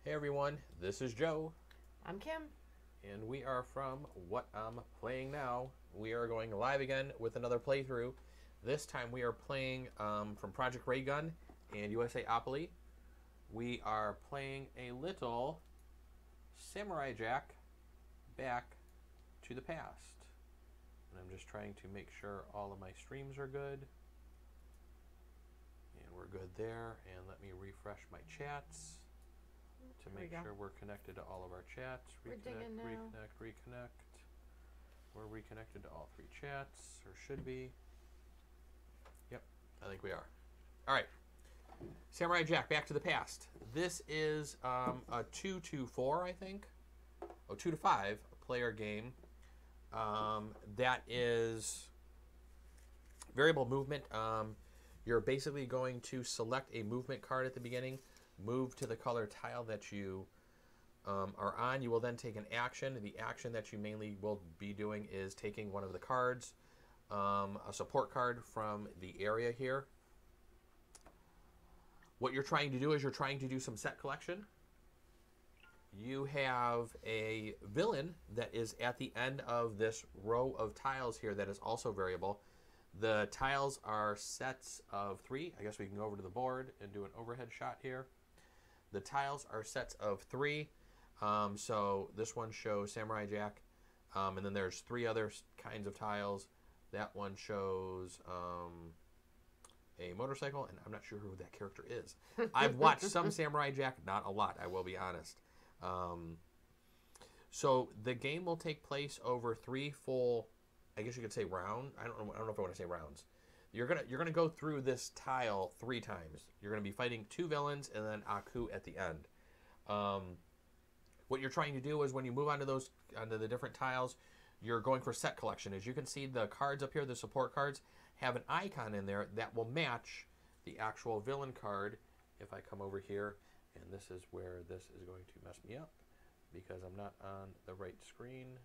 Hey everyone, this is Joe, I'm Kim. and we are from What I'm Playing Now. We are going live again with another playthrough. This time we are playing from Project Raygun and USA Opoly. We are playing a little Samurai Jack Back to the Past. And I'm just trying to make sure all of my streams are good. And we're good there. And let me refresh my chats to make sure we're connected to all of our chats. Reconnect. We're reconnected to all three chats, or should be. Yep, I think we are. All right. Samurai Jack, Back to the Past. This is a 2 to 4, I think. Oh, 2 to 5 player game. That is variable movement. You're basically going to select a movement card at the beginning, move to the color tile that you are on. You will then take an action. The action that you mainly will be doing is taking one of the cards, a support card from the area here. What you're trying to do is you're trying to do some set collection. You have a villain that is at the end of this row of tiles here that is also variable. The tiles are sets of 3. I guess we can go over to the board and do an overhead shot here. The tiles are sets of 3. So this one shows Samurai Jack. And then there's 3 other kinds of tiles. That one shows a motorcycle, and I'm not sure who that character is. I've watched some Samurai Jack, not a lot, I will be honest. So the game will take place over 3 full, I guess you could say round. I don't know if I want to say rounds. You're gonna go through this tile 3 times. You're gonna be fighting 2 villains and then Aku at the end. What you're trying to do is when you move onto the different tiles, you're going for set collection. As you can see, the cards up here, the support cards, have an icon in there that will match the actual villain card. If I come over here, and this is where this is going to mess me up because I'm not on the right screen.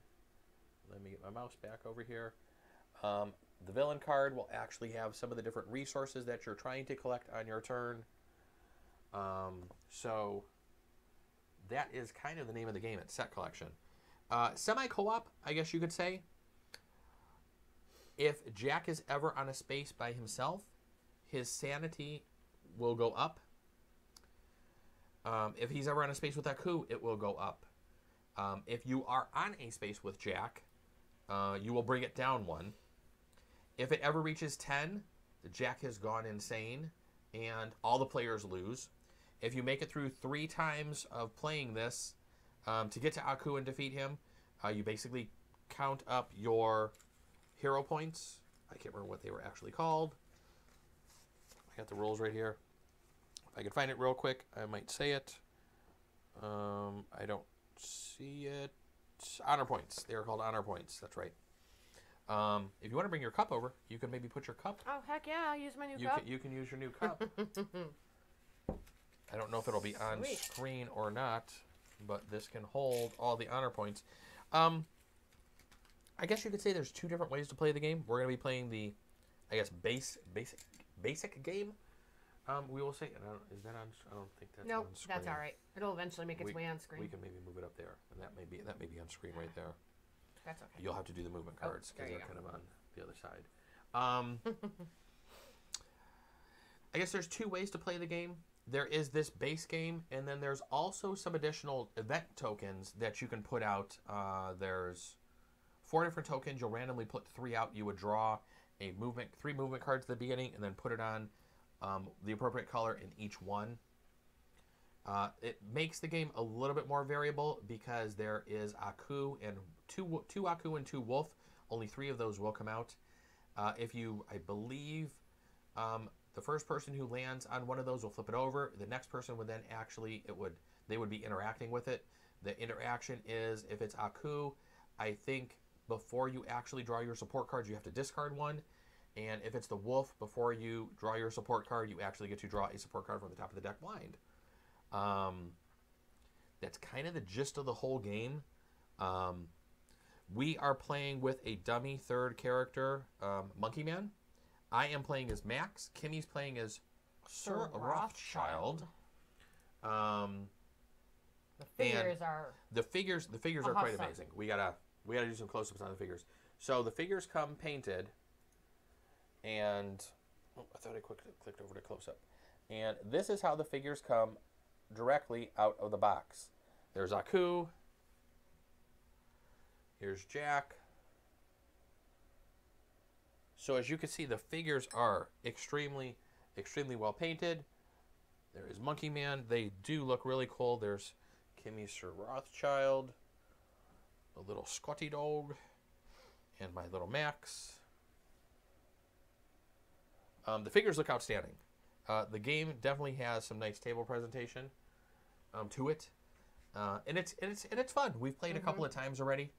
Let me get my mouse back over here. The villain card will actually have some of the different resources that you're trying to collect on your turn. So that is kind of the name of the game. It's set collection. Semi-co-op, I guess you could say. If Jack is ever on a space by himself, his sanity will go up. If he's ever on a space with Aku, it will go up. If you are on a space with Jack, you will bring it down 1. If it ever reaches 10, the Jack has gone insane, and all the players lose. If you make it through 3 times of playing this, to get to Aku and defeat him, you basically count up your hero points. I can't remember what they were actually called. I got the rules right here. If I could find it real quick, I might say it. I don't see it. Honor points. They are called honor points. That's right. If you want to bring your cup over, you can maybe put your cup. Oh, heck yeah. I'll use my new cup. You can use your new cup. I don't know if it'll be on screen or not, but this can hold all the honor points. I guess you could say there's 2 different ways to play the game. We're going to be playing the, I guess, basic game. We will say, is that on? I don't think that's on screen. That's all right. It'll eventually make its way on screen. We can maybe move it up there, and that may be on screen right there. That's okay. You'll have to do the movement cards because they're kind of on the other side. I guess there's 2 ways to play the game. There is this base game, and then there's also some additional event tokens that you can put out. There's 4 different tokens. You'll randomly put 3 out. You would draw 3 movement cards at the beginning, and then put it on the appropriate color in each one. It makes the game a little bit more variable because there is Aku and 2 Aku and 2 Wolf. Only 3 of those will come out. I believe, the first person who lands on one of those will flip it over. The next person would then they would be interacting with it. The interaction is, if it's Aku, I think before you actually draw your support cards, you have to discard 1. And if it's the Wolf, before you draw your support card, you actually get to draw a support card from the top of the deck blind. That's kind of the gist of the whole game. We are playing with a dummy 3rd character, Monkey Man. I am playing as Max. Kimmy's playing as Sir Rothschild. figures are the figures are quite amazing. We gotta do some close-ups on the figures. So the figures come painted, and I thought I clicked over to close-up. And this is how the figures come directly out of the box. There's Aku. Here's Jack. So as you can see, the figures are extremely well painted. There is Monkey Man. They do look really cool. There's Kimmy Sir Rothschild, a little Scotty dog, and my little Max. The figures look outstanding. The game definitely has some nice table presentation to it, and it's fun. We've played a couple of times already.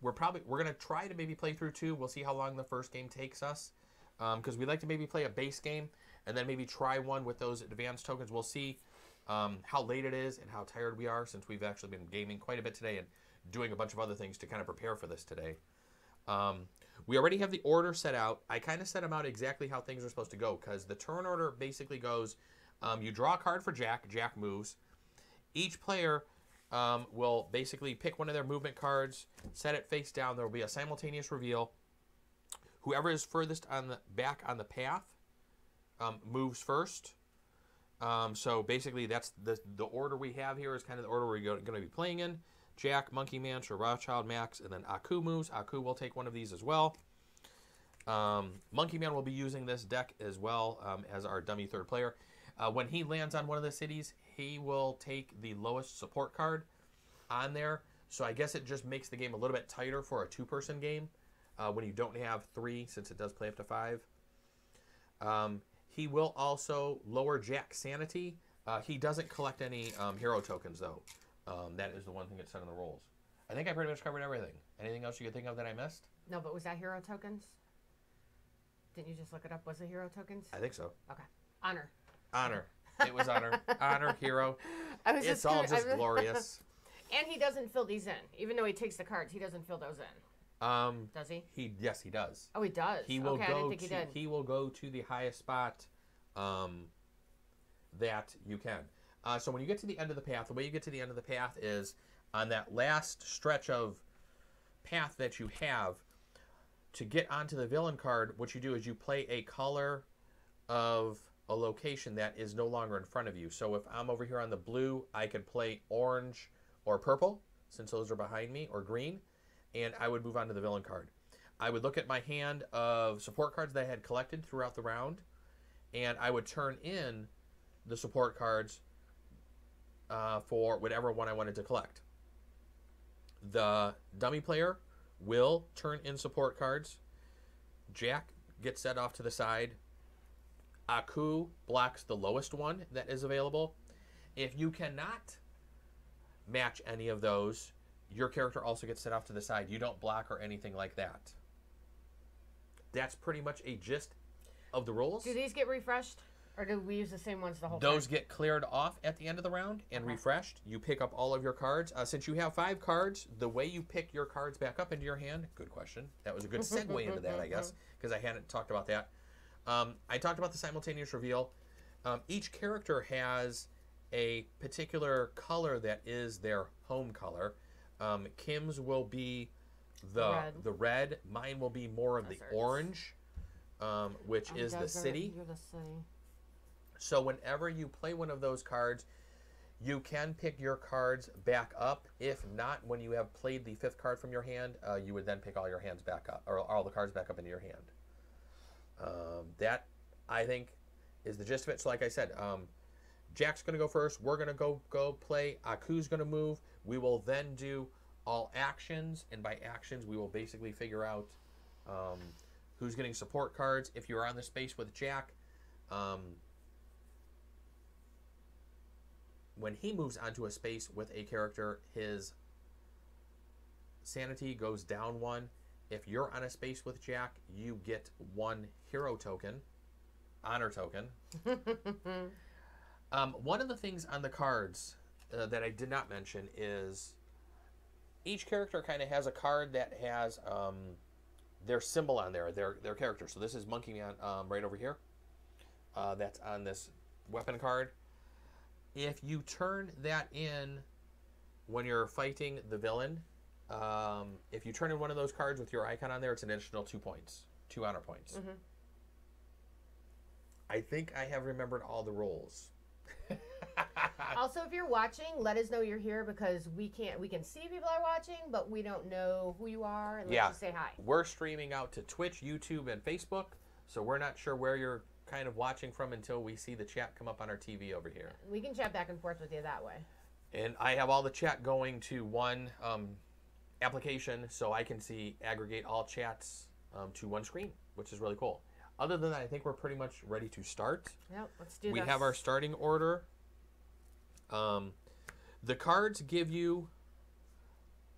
We're gonna try to maybe play through 2. We'll see how long the first game takes us, because we like to maybe play a base game and then maybe try one with those advanced tokens. We'll see how late it is and how tired we are, since we've actually been gaming quite a bit today and doing a bunch of other things to kind of prepare for this today. We already have the order set out. I kind of set them out exactly how things are supposed to go, because the turn order basically goes, you draw a card for Jack. Jack moves. Each player will basically pick one of their movement cards, set it face down. There will be a simultaneous reveal. Whoever is furthest back on the path moves first. So basically, that's the order we have here is kind of the order we're going to be playing in. Jack, Monkey Man, Sir Rothschild, Max, and then Aku moves. Aku will take one of these as well. Monkey Man will be using this deck as well as our dummy third player. When he lands on one of the cities, he will take the lowest support card on there. So I guess it just makes the game a little bit tighter for a 2-person game when you don't have 3, since it does play up to 5. He will also lower Jack's sanity. He doesn't collect any hero tokens, though. That is the one thing that's said in the rules. I think I pretty much covered everything. Anything else you could think of that I missed? No, but was that hero tokens? Didn't you just look it up? Was it hero tokens? I think so. Okay. Honor. Honor. It was honor. Honor, hero. It's all just glorious. And he doesn't fill these in. Even though he takes the cards, he doesn't fill those in. Does he? Yes, he does. Oh, he does. He will I didn't think he did. He will go to the highest spot that you can. So when you get to the end of the path, the way you get to the end of the path is on that last stretch of path that you have. To get onto the villain card, what you do is you play a color of a location that is no longer in front of you. So if I'm over here on the blue, I could play orange or purple, since those are behind me, or green, and I would move on to the villain card. I would look at my hand of support cards that I had collected throughout the round, and I would turn in the support cards for whatever one I wanted to collect. The dummy player will turn in support cards. Jack gets set off to the side. Aku blocks the lowest one that is available. If you cannot match any of those, your character also gets set off to the side. You don't block or anything like that. That's pretty much a gist of the rules. Do these get refreshed? Or do we use the same ones the whole time? Those time? get cleared off at the end of the round and refreshed. You pick up all of your cards. Since you have 5 cards, the way you pick your cards back up into your hand, good question. That was a good segue into that, I guess, because I hadn't talked about that. I talked about the simultaneous reveal. Each character has a particular color that is their home color. Kim's will be the red. Mine will be more of the orange, which is the city. You're the city. So whenever you play one of those cards, you can pick your cards back up. If not, when you have played the 5th card from your hand, you would then pick all your hands back up, or all the cards back up into your hand. That, I think, is the gist of it. So like I said, Jack's going to go first. We're going to go play. Aku's going to move. We will then do all actions, and by actions, we will basically figure out who's getting support cards. If you're on the space with Jack, when he moves onto a space with a character, his sanity goes down 1. If you're on a space with Jack, you get 1 hero token, honor token. One of the things on the cards that I did not mention is each character kind of has a card that has their symbol on there, their character. So this is Monkey Man right over here. That's on this weapon card. If you turn that in when you're fighting the villain, if you turn in one of those cards with your icon on there, it's an additional 2 points, 2 honor points. Mm-hmm. I think I have remembered all the roles. Also, if you're watching, let us know you're here because we can see people are watching, but we don't know who you are unless you say hi. We're streaming out to Twitch, YouTube, and Facebook, so we're not sure where you're kind of watching from until we see the chat come up on our TV over here. We can chat back and forth with you that way. And I have all the chat going to one application, so I can aggregate all chats to one screen, which is really cool. Other than that, I think we're pretty much ready to start. Yep, let's do this. We have our starting order. The cards give you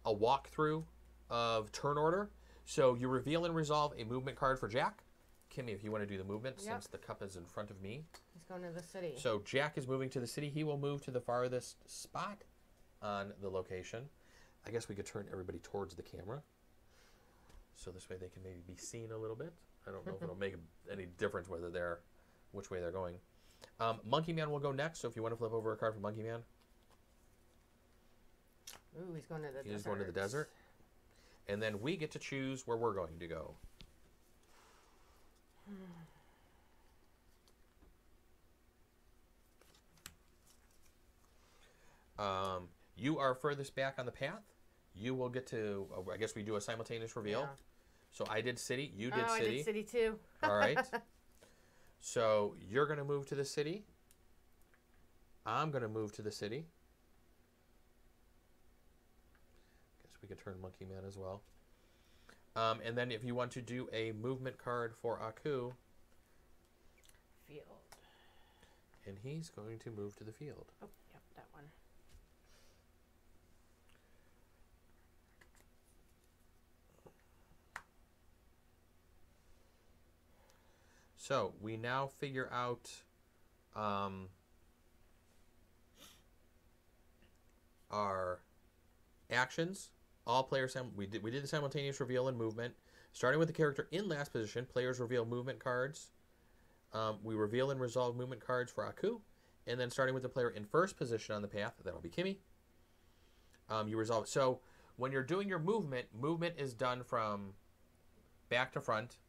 a walkthrough of turn order. So you reveal and resolve a movement card for Jack. Kimmy, if you want to do the movement, since the cup is in front of me. He's going to the city. So Jack is moving to the city. He will move to the farthest spot on the location. I guess we could turn everybody towards the camera. So this way they can maybe be seen a little bit. I don't know if it'll make any difference which way they're going. Monkey Man will go next, so if you want to flip over a card for Monkey Man. Ooh, he's going to the desert. He's going to the desert. And then we get to choose where we're going to go. You are furthest back on the path. You will get to, I guess we do a simultaneous reveal. Yeah. So I did city, you did city. I did city too. All right. So you're going to move to the city. I'm going to move to the city. Guess we could turn Monkey Man as well. And then if you want to do a movement card for Aku. Field. And he's going to move to the field. Oh, yep, that one. So we now figure out our actions. All players, we did the simultaneous reveal and movement. Starting with the character in last position, players reveal movement cards. We reveal and resolve movement cards for Aku. And then starting with the player in first position on the path, that'll be Kimmy. You resolve it. So when you're doing your movement is done from back to front.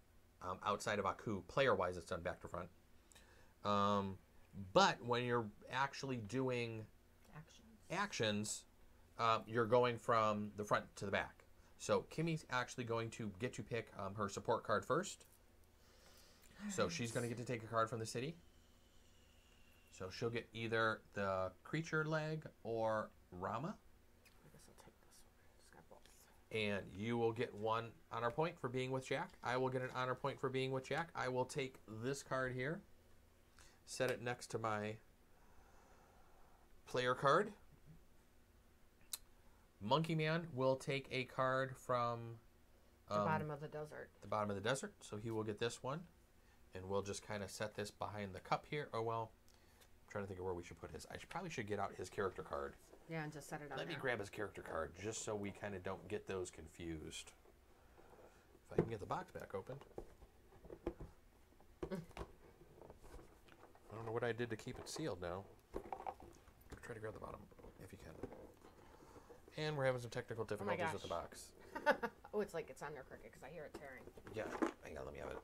Outside of Aku, player-wise, it's done back to front. But when you're actually doing actions, you're going from the front to the back. So Kimmy's actually going to get to pick her support card first. So she's going to get to take a card from the city. So she'll get either the creature leg or Rama. And you will get 1 honor point for being with Jack. I will get an honor point for being with Jack. I will take this card here, set it next to my player card. Monkey Man will take a card from the bottom of the desert. The bottom of the desert. So he will get this one. And we'll just kind of set this behind the cup here. Oh, well, I'm trying to think of where we should put his. Probably should get out his character card. Yeah, and just set it on Let me grab his character card, just so we kind of don't get those confused. If I can get the box back open. I don't know what I did to keep it sealed now. Try to grab the bottom, if you can. And we're having some technical difficulties with the box. Oh, it's like it's on there crooked because I hear it tearing. Yeah, hang on, let me have it.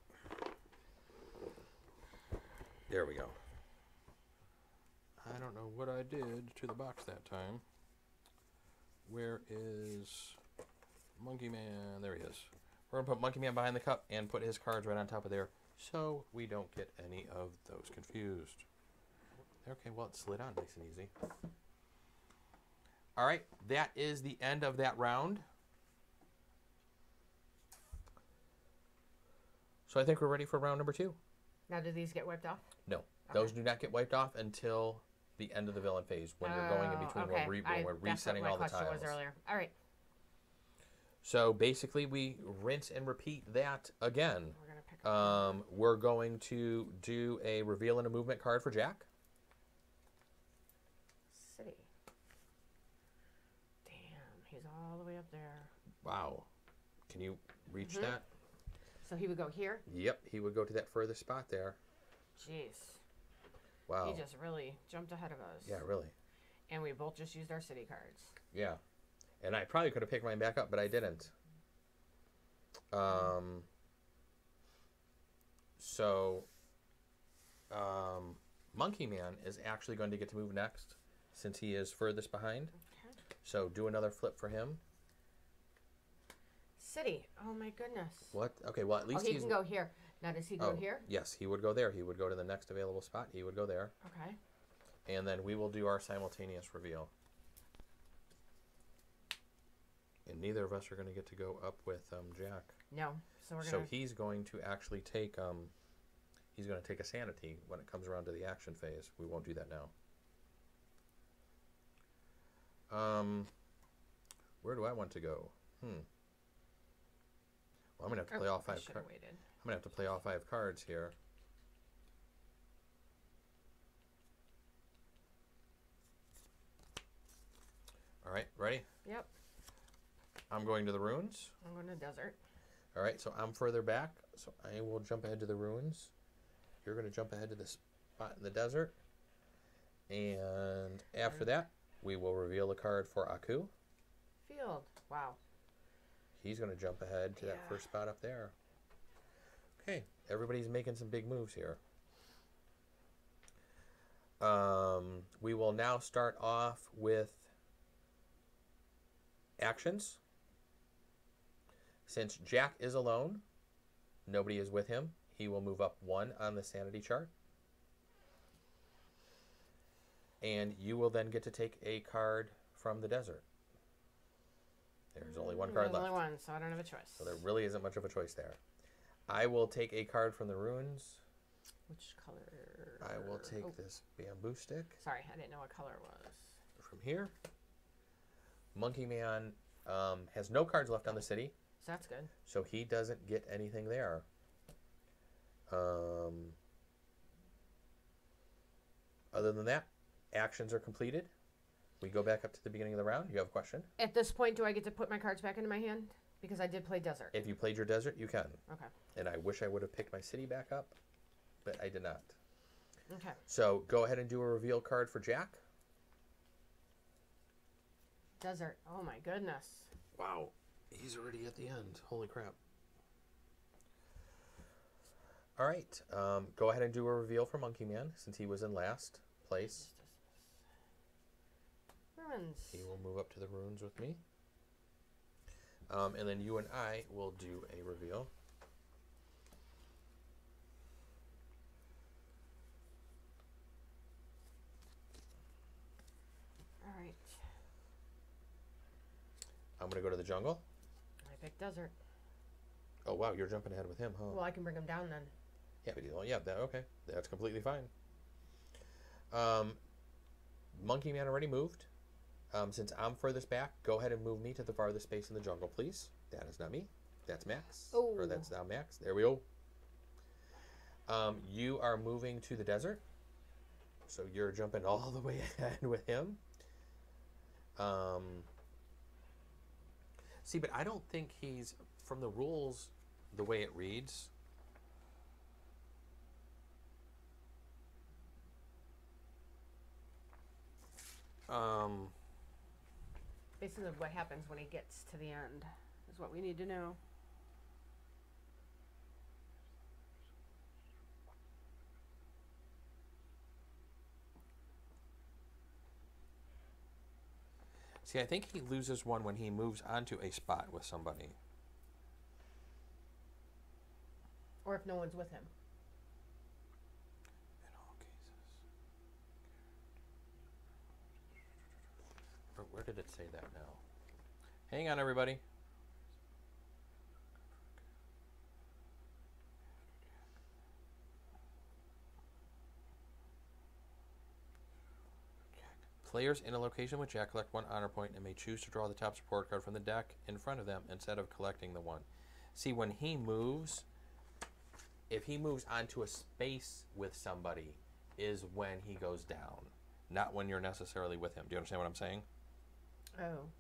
There we go. I don't know what I did to the box that time. Where is Monkey Man? There he is. We're going to put Monkey Man behind the cup and put his cards right on top of there so we don't get any of those confused. Okay, well, it slid on nice and easy. All right, that is the end of that round. So I think we're ready for round number 2. Now, do these get wiped off? No, okay. Those do not get wiped off until the end of the villain phase when you're going in between when we're resetting all the tiles. That's what my question was earlier. All right. So basically, we rinse and repeat that again. We're gonna pick up we're going to do a reveal and a movement card for Jack. City. Damn, he's all the way up there. Wow. Can you reach that? So he would go here? Yep, he would go to that furthest spot there. Jeez. Wow. He just really jumped ahead of us. Yeah, really. And we both just used our city cards. Yeah. And I probably could have picked mine back up, but I didn't. So, Monkey Man is actually going to get to move next since he is furthest behind. Okay. So do another flip for him. City. Oh my goodness. What? Okay, well at least he can go here. Now does he go here? Yes, he would go there. He would go to the next available spot. He would go there. Okay. And then we will do our simultaneous reveal. And neither of us are going to get to go up with Jack. No. So he's going to actually take he's going to take a sanity when it comes around to the action phase. We won't do that now. Where do I want to go? Well, I'm going to have to play all 5 cards. I'm going to have to play all 5 cards here. All right, ready? Yep. I'm going to the ruins. I'm going to desert. All right, so I'm further back, so I will jump ahead to the ruins. You're going to jump ahead to the spot in the desert. And after that, we will reveal a card for Aku. Field. Wow. He's going to jump ahead to that first spot up there. Okay, everybody's making some big moves here. We will now start off with actions. Since Jack is alone, nobody is with him, he will move up 1 on the sanity chart. And you will then get to take a card from the desert. There's only 1 card left. Only 1, so I don't have a choice. So there really isn't much of a choice there. I will take a card from the ruins. Which color? I will take this bamboo stick. Sorry, I didn't know what color it was. From here. Monkey Man has no cards left on the city. So that's good. So he doesn't get anything there. Other than that, actions are completed. We go back up to the beginning of the round. You have a question? At this point, do I get to put my cards back into my hand? Because I did play desert. If you played your desert, you can. Okay. And I wish I would have picked my city back up, but I did not. Okay. So go ahead and do a reveal card for Jack. Desert. Oh my goodness. Wow. He's already at the end. Holy crap. All right. Go ahead and do a reveal for Monkey Man since he was in last place. Ruins. He will move up to the ruins with me. And then you and I will do a reveal. All right. I'm going to go to the jungle. I picked desert. Oh, wow. You're jumping ahead with him, huh? Well, I can bring him down then. Yeah, okay. That's completely fine. Monkey Man already moved. Since I'm furthest back, go ahead and move me to the farthest space in the jungle, please. That is not me. That's Max. Oh. Or that's now Max. There we go. You are moving to the desert. So you're jumping all the way ahead with him. See, but I don't think he's, from the rules, the way it reads. Basically what happens when he gets to the end is what we need to know. See, I think he loses 1 when he moves onto a spot with somebody. Or if no one's with him. In all cases. Where did it say that now? Hang on, everybody. Players in a location with Jack collect 1 honor point and may choose to draw the top support card from the deck in front of them instead of collecting the 1. See, when he moves, if he moves onto a space with somebody, is when he goes down, not when you're necessarily with him. Do you understand what I'm saying? Oh.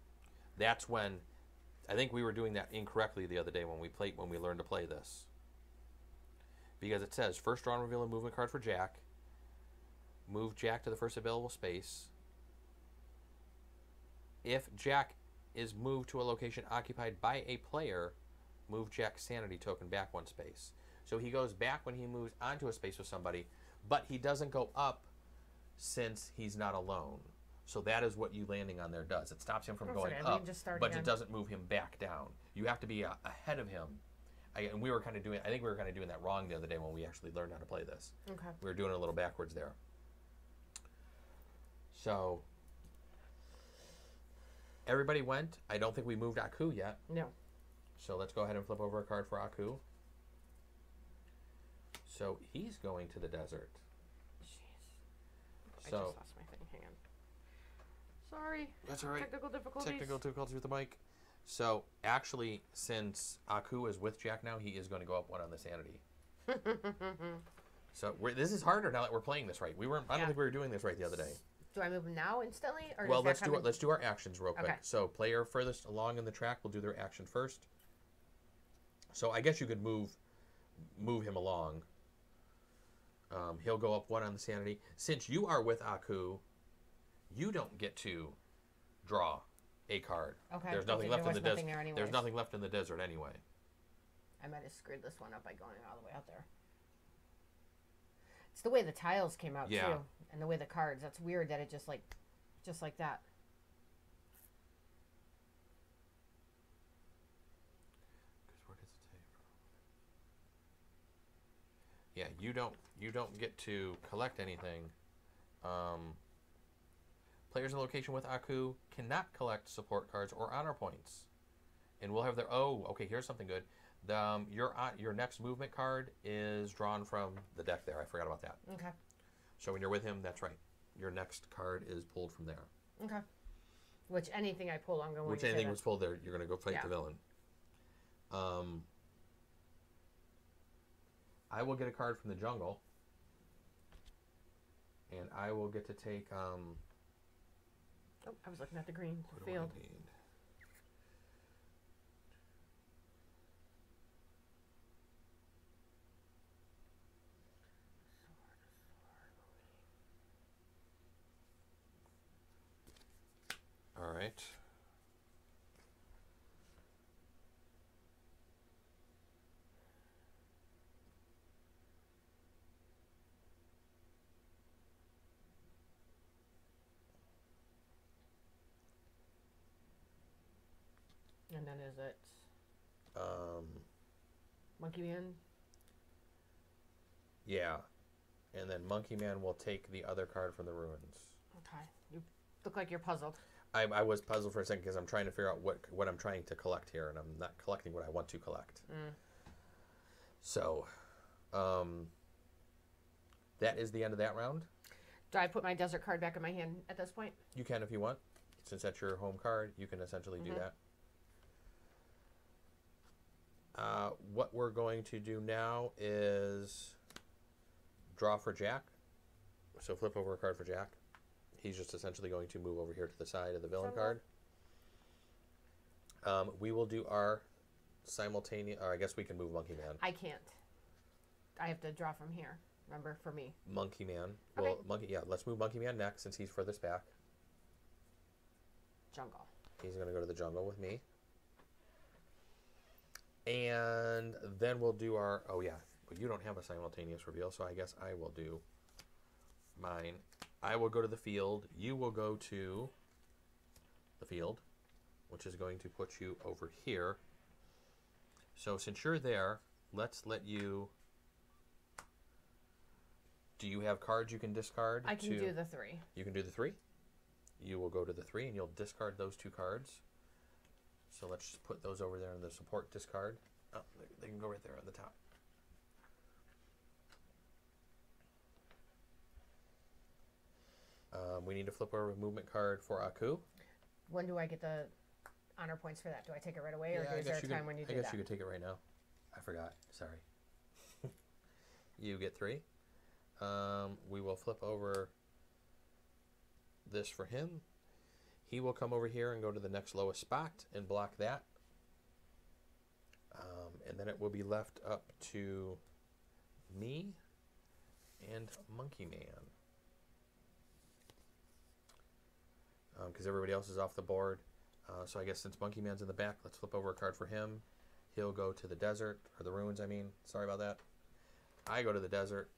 That's when, I think we were doing that incorrectly the other day when we learned to play this. Because it says, first draw and reveal a movement card for Jack. move Jack to the first available space. If Jack is moved to a location occupied by a player, move Jack's sanity token back 1 space. So he goes back when he moves onto a space with somebody, but he doesn't go up since he's not alone. So that is what you landing on there does. It stops him from going up, but it doesn't move him back down. You have to be ahead of him. And we were kind of doing, I think we were kind of doing that wrong the other day when we actually learned how to play this. Okay. We were doing it a little backwards there. So everybody went. I don't think we moved Aku yet. No. So let's go ahead and flip over a card for Aku. So he's going to the desert. Jeez. So, I just lost my thing. Hang on. Sorry. That's all right. Technical difficulties. Technical difficulties with the mic. So actually, since Aku is with Jack now, he is going to go up 1 on the sanity. So this is harder now that we're playing this right. We weren't. I don't think we were doing this right the other day. Do I move him now instantly, or well, let's do our actions real quick. Okay. So player furthest along in the track will do their action first. So I guess you could move him along. He'll go up 1 on the sanity. Since you are with Aku, you don't get to draw a card. Okay. There's nothing left in the desert. There's nothing left in the desert anyway. I might have screwed this one up by going all the way out there. It's the way the tiles came out too, and the way the cards. That's weird that it just like that. Where does it say? Yeah, you don't get to collect anything. Players in location with Aku cannot collect support cards or honor points, and we'll have their. Oh, okay. Here's something good. Your next movement card is drawn from the deck there. I forgot about that. Okay. So when you're with him, that's right. Your next card is pulled from there. Okay. Which anything I pull, I'm going. Which anything was pulled there, you're going to go fight the villain. I will get a card from the jungle, and I will get to take. Oh, I was looking at the green field. All right. And then is it Monkey Man? Yeah. And then Monkey Man will take the other card from the ruins. Okay. You look like you're puzzled. I was puzzled for a second because I'm trying to figure out what I'm trying to collect here, and I'm not collecting what I want to collect. So, that is the end of that round. Do I put my desert card back in my hand at this point? You can if you want. Since that's your home card, you can essentially do that. What we're going to do now is draw for Jack. So flip over a card for Jack. He's just essentially going to move over here to the side of the villain card. We will do our simultaneous, or I guess we can move Monkey Man. I can't. I have to draw from here. Remember, for me. Monkey Man. Okay. Well, let's move Monkey Man next since he's furthest back. Jungle. He's going to go to the jungle with me. And then we'll do our, well, you don't have a simultaneous reveal, so I guess I will do mine. I will go to the field. You will go to the field, which is going to put you over here. So since you're there, let's let you... Do you have cards you can discard? I can do the 3. You can do the 3? You will go to the 3, and you'll discard those 2 cards. So let's just put those over there in the support discard. Oh, they can go right there on the top. We need to flip over a movement card for Aku. When do I get the honor points for that? Do I take it right away, or is there a time when you do that? I guess you could take it right now. I forgot. Sorry. You get 3. We will flip over this for him. He will come over here and go to the next lowest spot and block that. And then it will be left up to me and Monkey Man. because everybody else is off the board. So I guess since Monkey Man's in the back, let's flip over a card for him. He'll go to the desert, or the ruins, I mean. Sorry about that. I go to the desert.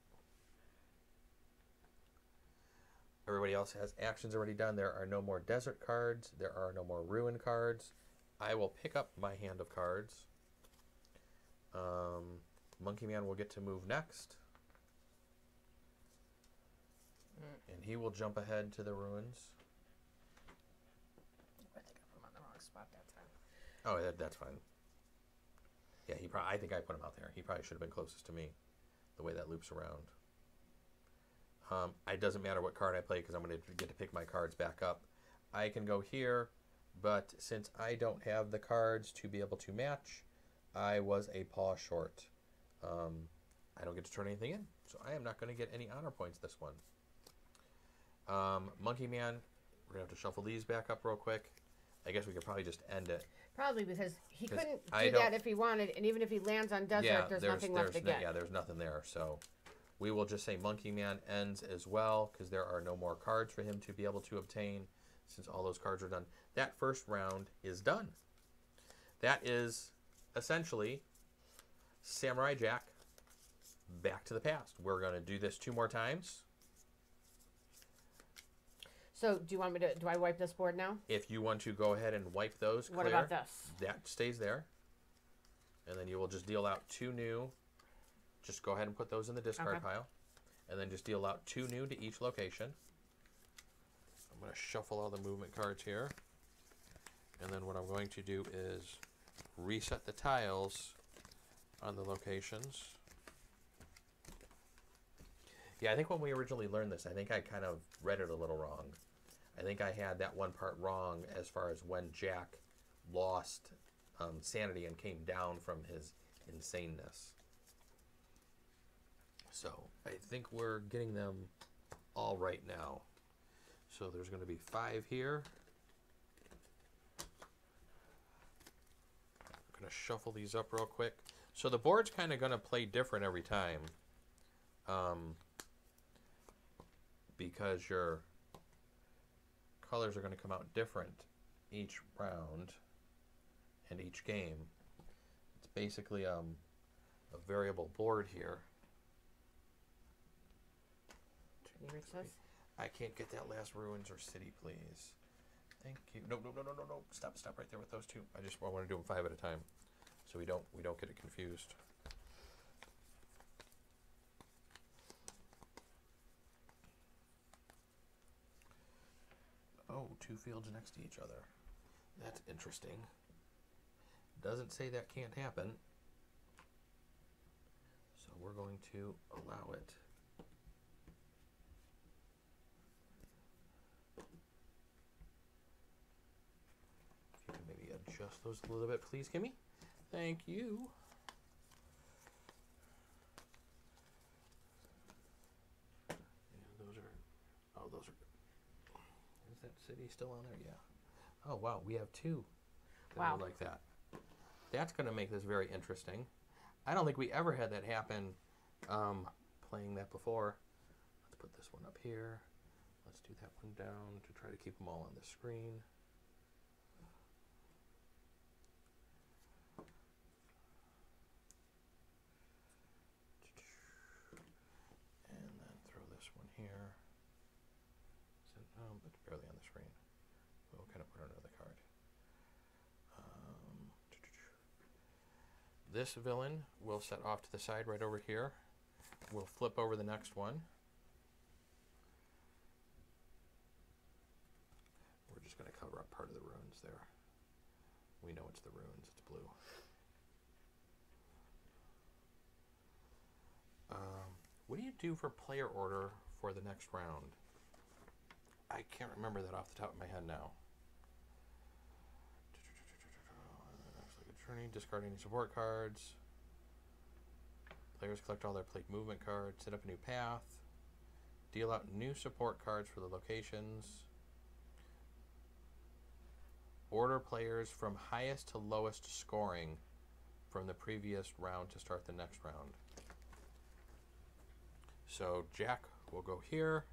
Everybody else has actions already done. There are no more desert cards. There are no more ruin cards. I will pick up my hand of cards. Monkey Man will get to move next. And he will jump ahead to the ruins. I think I put him on the wrong spot that time. Oh, that's fine. Yeah, I think I put him out there. He probably should have been closest to me, the way that loops around. It doesn't matter what card I play because I'm going to get to pick my cards back up. I can go here, but since I don't have the cards to be able to match, I was a paw short. I don't get to turn anything in, so I am not going to get any honor points this one. Monkey Man, we're going to have to shuffle these back up real quick. I guess we could probably just end it. Probably because he couldn't do that if he wanted, and even if he lands on desert, there's nothing left to get. Yeah, there's nothing there, so we will just say Monkey Man ends as well because there are no more cards for him to be able to obtain since all those cards are done. That first round is done. That is essentially Samurai Jack Back to the Past. We're going to do this 2 more times. So do you want me to, do I wipe this board now? If you want to go ahead and wipe those clear. What about this? That stays there. And then you will just deal out 2 new. Just go ahead and put those in the discard pile. And then just deal out 2 new to each location. I'm going to shuffle all the movement cards here. And then what I'm going to do is reset the tiles on the locations. Yeah, I think when we originally learned this, I think I kind of read it a little wrong. I think I had that one part wrong as far as when Jack lost sanity and came down from his insaneness. So I think we're getting them all right now. So there's going to be 5 here. I'm going to shuffle these up real quick. So the board's kind of going to play different every time. Because your colors are going to come out different each round and each game. It's basically a variable board here. I can't get that last ruins or city, please. Thank you. No. Stop right there with those 2. I want to do them 5 at a time, so we don't get it confused. Oh, 2 fields next to each other. That's interesting. Doesn't say that can't happen. So we're going to allow it. If you can maybe adjust those a little bit, please, Kimmy. Thank you. And those are Is that city still on there? Yeah. Oh, wow. We have 2 that are like that. That's going to make this very interesting. I don't think we ever had that happen playing that before. Let's put this one up here. Let's do that one down to try to keep them all on the screen. And then throw this one here. It's barely on the screen. We'll kind of put another card. This villain will set off to the side right over here. We'll flip over the next one. We're just going to cover up part of the ruins there. We know it's the ruins. It's blue. What do you do for player order for the next round? I can't remember that off the top of my head now. Attorney, discard any support cards. Players collect all their played movement cards. Set up a new path. Deal out new support cards for the locations. Order players from highest to lowest scoring from the previous round to start the next round. So Jack will go here.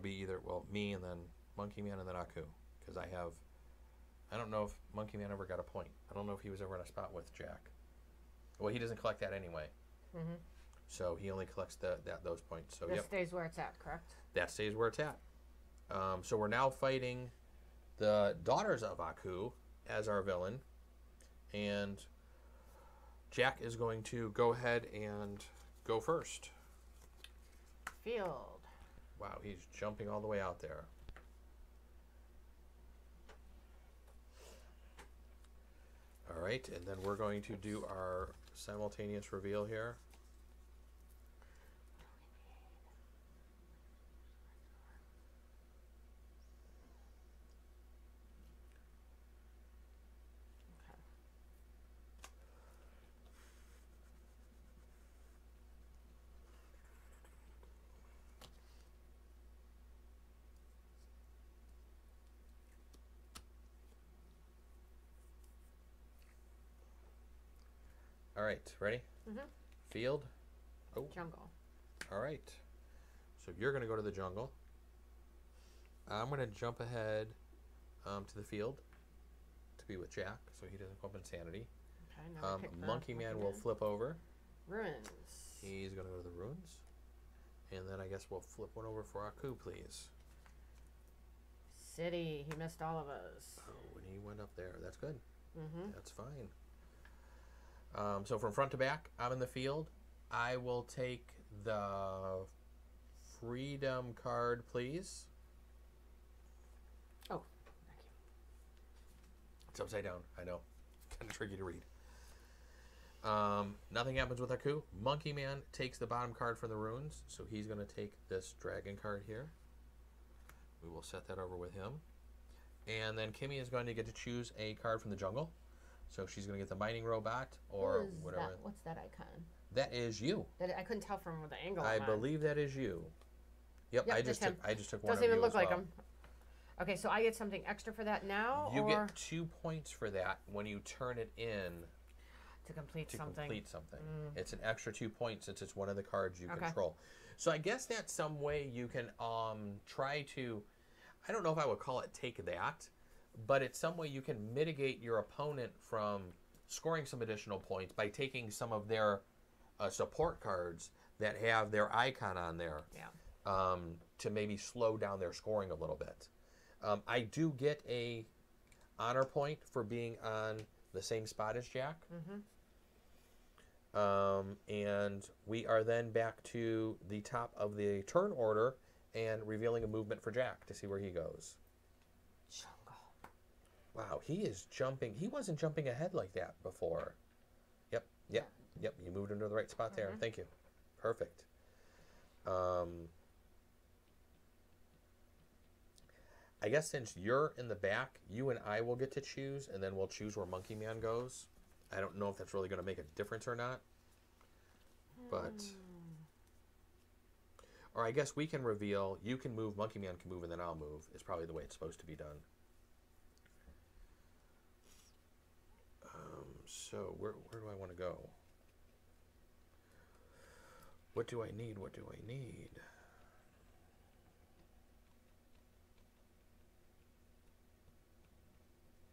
it'll be either, well, me and then Monkey Man and then Aku. Because I don't know if Monkey Man ever got a point. I don't know if he was ever in a spot with Jack. Well, he doesn't collect that anyway. Mm-hmm. So he only collects those points. So this stays where it's at, correct? That stays where it's at. So we're now fighting the daughters of Aku as our villain. And Jack is going to go ahead and go first. Field. Wow, he's jumping all the way out there. All right, and then we're going to do our simultaneous reveal here. All right, ready? Mm-hmm. Field. Oh. Jungle. All right. So you're going to go to the jungle. I'm going to jump ahead to the field to be with Jack so he doesn't go up insanity. Okay, now Monkey Man will flip over. Ruins. He's going to go to the ruins. And then I guess we'll flip one over for Aku, please. City. He missed all of us. Oh, and he went up there. That's good. Mm-hmm. That's fine. So from front to back, I'm in the field. I will take the freedom card, please. Oh, thank you. It's upside down. I know. Kind of tricky to read. Nothing happens with Aku. Monkey Man takes the bottom card from the runes, so he's going to take this dragon card here. We will set that over with him. And then Kimmy is going to get to choose a card from the jungle. So she's going to get the mining robot or whatever. That? What's that icon? That is you. I couldn't tell from the angle. I believe that is you. Yep, I just took one. Doesn't even look like him. Okay, so I get something extra for that now? You get 2 points for that when you turn it in to complete something. It's an extra 2 points since it's one of the cards you control. So I guess that's some way you can try to, I don't know if I would call it take that, but it's some way you can mitigate your opponent from scoring some additional points by taking some of their support cards that have their icon on there to maybe slow down their scoring a little bit. I do get a honor point for being on the same spot as Jack. Mm-hmm. And we are then back to the top of the turn order and revealing a movement for Jack to see where he goes. Wow, he is jumping. He wasn't jumping ahead like that before. Yep. You moved into the right spot there. Thank you. Perfect. I guess since you're in the back, you and I will get to choose, and then we'll choose where Monkey Man goes. I don't know if that's really going to make a difference or not. But... Or I guess we can reveal, you can move, Monkey Man can move, and then I'll move. Is probably the way it's supposed to be done. So where do I want to go? What do I need? What do I need?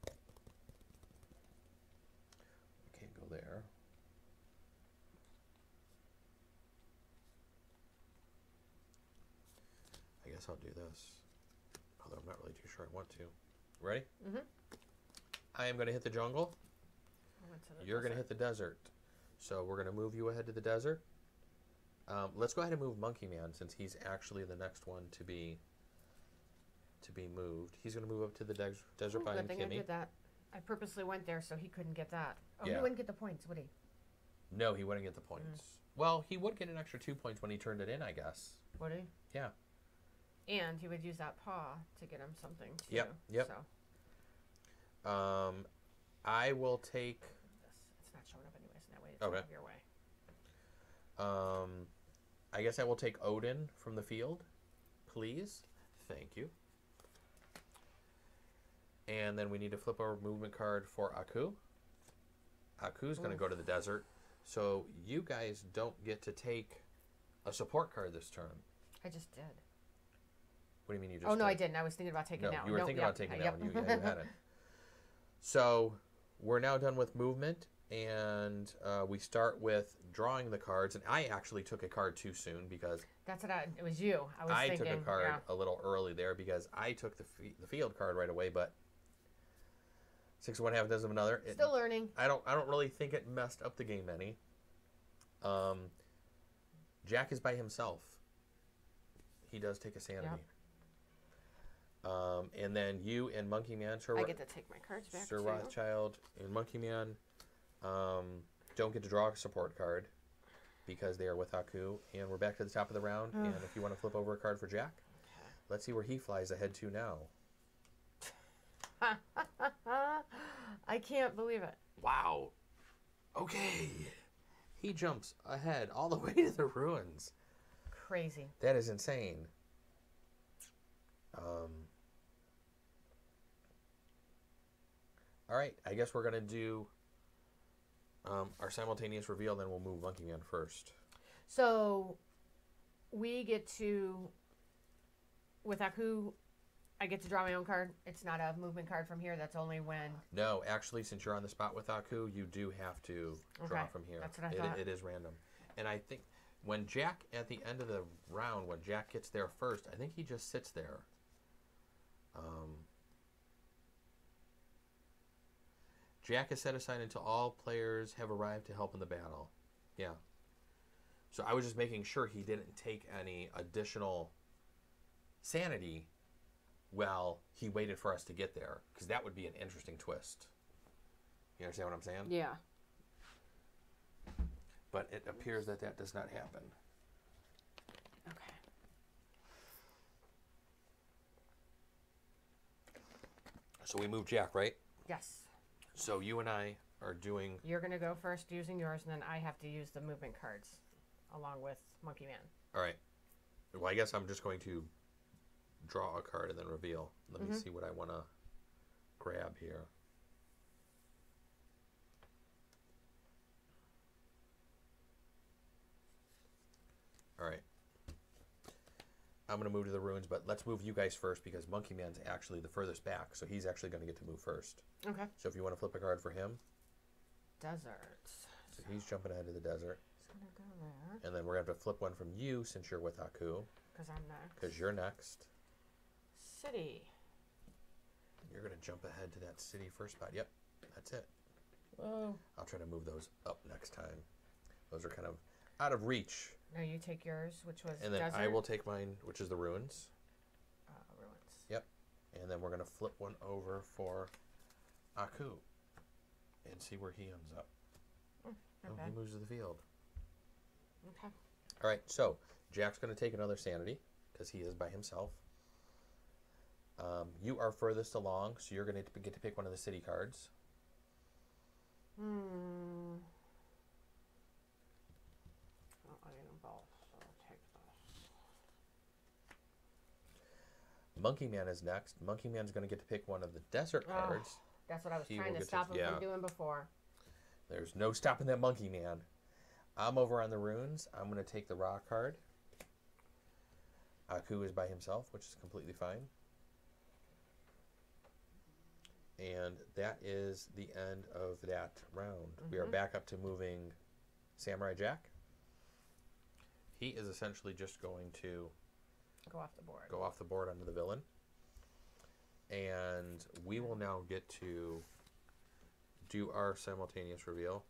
I can't go there. I guess I'll do this. Although I'm not really too sure I want to. Ready? Mm-hmm. I am going to hit the jungle. You're going to hit the desert. So we're going to move you ahead to the desert. Let's go ahead and move Monkey Man since he's actually the next one to be moved. He's going to move up to the desert by Kimmy. I did that. I purposely went there so he couldn't get that. Oh, he wouldn't get the points, would he? No, he wouldn't get the points. Well, he would get an extra 2 points when he turned it in, I guess. Would he? Yeah. And he would use that paw to get him something too. Yep. So. I will take. It's not showing up anyways. That way it's out of your way. I guess I will take Odin from the field, please. Thank you. And then we need to flip our movement card for Aku. Aku's going to go to the desert. So you guys don't get to take a support card this turn. I just did. What do you mean you just Oh, no, did? I didn't. I was thinking about taking that one. You were thinking about taking that one. You had it. So we're now done with movement, and we start with drawing the cards. And I actually took a card too soon because... It was you. I took a card a little early there because I took the field card right away, but 6 of one, half a dozen of another. Still learning. I don't really think it messed up the game any. Jack is by himself. He does take a sanity. Yep. And then you and Monkey Man, I get to take my cards back, Sir Rothschild and Monkey Man don't get to draw a support card because they are with Aku. And we're back to the top of the round. And if you want to flip over a card for Jack, let's see where he flies ahead to now. I can't believe it. Wow. Okay. He jumps ahead all the way to the ruins. Crazy. That is insane. All right. I guess we're going to do our simultaneous reveal, then we'll move Monkey Man first. So we get to, with Aku, I get to draw my own card. It's not a movement card from here. That's only when... No, actually, since you're on the spot with Aku, you do have to draw from here. That's what I thought. It is random. And I think when Jack, at the end of the round, when Jack gets there first, I think he just sits there. Jack is set aside until all players have arrived to help in the battle. Yeah. So I was just making sure he didn't take any additional sanity while he waited for us to get there, because that would be an interesting twist. You understand what I'm saying? Yeah. But it appears that that does not happen. Okay. So we move Jack, right? Yes. So you and I are doing... You're going to go first using yours, and then I have to use the movement cards along with Monkey Man. All right. Well, I guess I'm just going to draw a card and then reveal. Let me see what I want to grab here. All right. I'm going to move to the ruins, but let's move you guys first because Monkey Man's actually the furthest back, so he's actually going to get to move first. Okay. So if you want to flip a card for him. Deserts. So he's jumping ahead to the desert. He's going to go there. And then we're going to have to flip one from you since you're with Aku. Because I'm next. Because you're next. City. You're going to jump ahead to that city first spot. Yep, that's it. Whoa. I'll try to move those up next time. Those are kind of out of reach. No, you take yours, which was And then desert. I will take mine, which is the ruins. Ruins. Yep. And then we're going to flip one over for Aku and see where he ends up. Okay. Oh, he moves to the field. Okay. All right, so Jack's going to take another sanity because he is by himself. You are furthest along, so you're going to get to pick one of the city cards. Oh, I need them both, so I'll take this. Monkey Man is next. Monkey Man's going to get to pick one of the desert cards. That's what I was trying to stop him from doing before. There's no stopping that Monkey Man. I'm over on the runes. I'm going to take the rock card. Aku is by himself, which is completely fine. And that is the end of that round. We are back up to moving Samurai Jack. He is essentially just going to go off the board. Go off the board onto the villain. And we will now get to do our simultaneous reveal.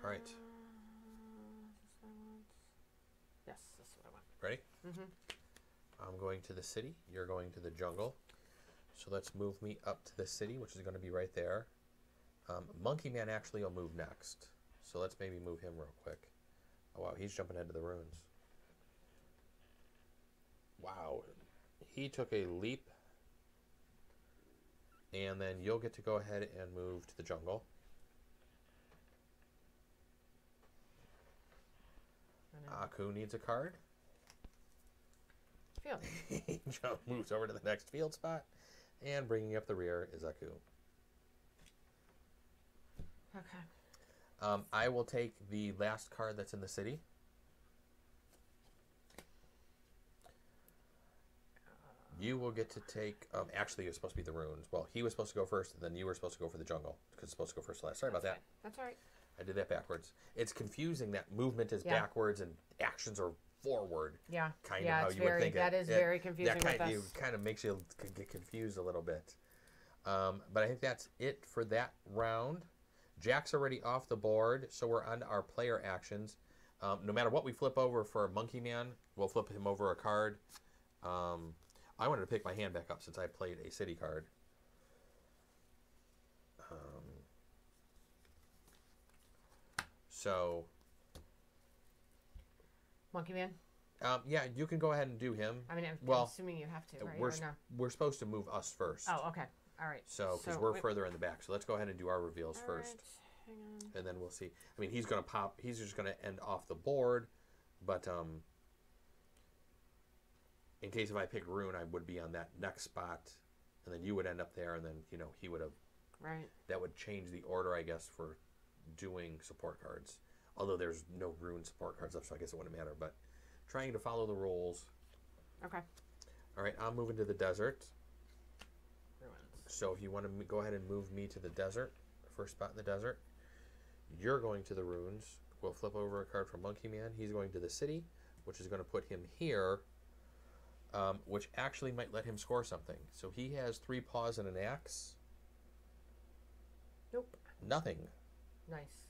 All right. Yes, that's what I want. Ready? I'm going to the city. You're going to the jungle. So let's move me up to the city, which is going to be right there. Monkey Man actually will move next. So let's maybe move him real quick. Oh, wow. He's jumping into the ruins. Wow. He took a leap. And then you'll get to go ahead and move to the jungle. Aku needs a card. Field. He moves over to the next field spot, and bringing up the rear is Aku. Okay. I will take the last card that's in the city. You will get to take... actually, it was supposed to be the runes. Well, he was supposed to go first, and then you were supposed to go for the jungle, because it's supposed to go first last. Sorry about that. That's all right. I did that backwards. It's confusing that movement is backwards and actions are forward. Yeah. Kind of how you would think that is very confusing with us. It kind of makes you get confused a little bit. But I think that's it for that round. Jack's already off the board, so we're on to our player actions. No matter what we flip over for Monkey Man, we'll flip him over a card. I wanted to pick my hand back up since I played a city card. So... Monkey Man? Yeah, you can go ahead and do him. I mean, I'm assuming you have to, right? We're supposed to move us first. Oh, okay. All right. So, because we're further in the back. So let's go ahead and do our reveals first. Right. Hang on. And then we'll see. I mean, he's going to pop. He's just going to end off the board. But in case if I pick Rune, I would be on that next spot. And then you would end up there. And then, he would have... Right. That would change the order, I guess, for doing support cards. Although there's no Rune support cards left, so I guess it wouldn't matter. But trying to follow the rules. Okay. All right, I'm moving to the desert. Ruins. So if you want to go ahead and move me to the desert, first spot in the desert, you're going to the ruins. We'll flip over a card from Monkey Man. He's going to the city, which is going to put him here, which actually might let him score something. So he has 3 paws and an axe. Nope. Nothing. Nice.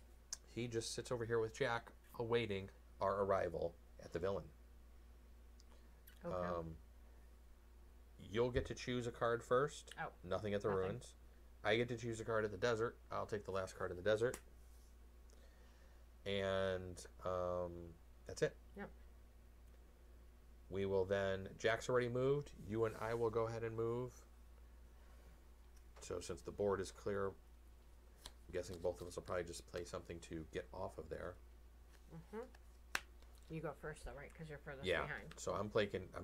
He just sits over here with Jack, awaiting our arrival at the villain. Okay. You'll get to choose a card first. Oh. Nothing at the ruins. I get to choose a card at the desert. I'll take the last card in the desert. And that's it. Yep. We will then... Jack's already moved. You and I will go ahead and move. So since the board is clear, I'm guessing both of us will probably just play something to get off of there. Mm-hmm. You go first, though, right? Because you're furthest behind. So I'm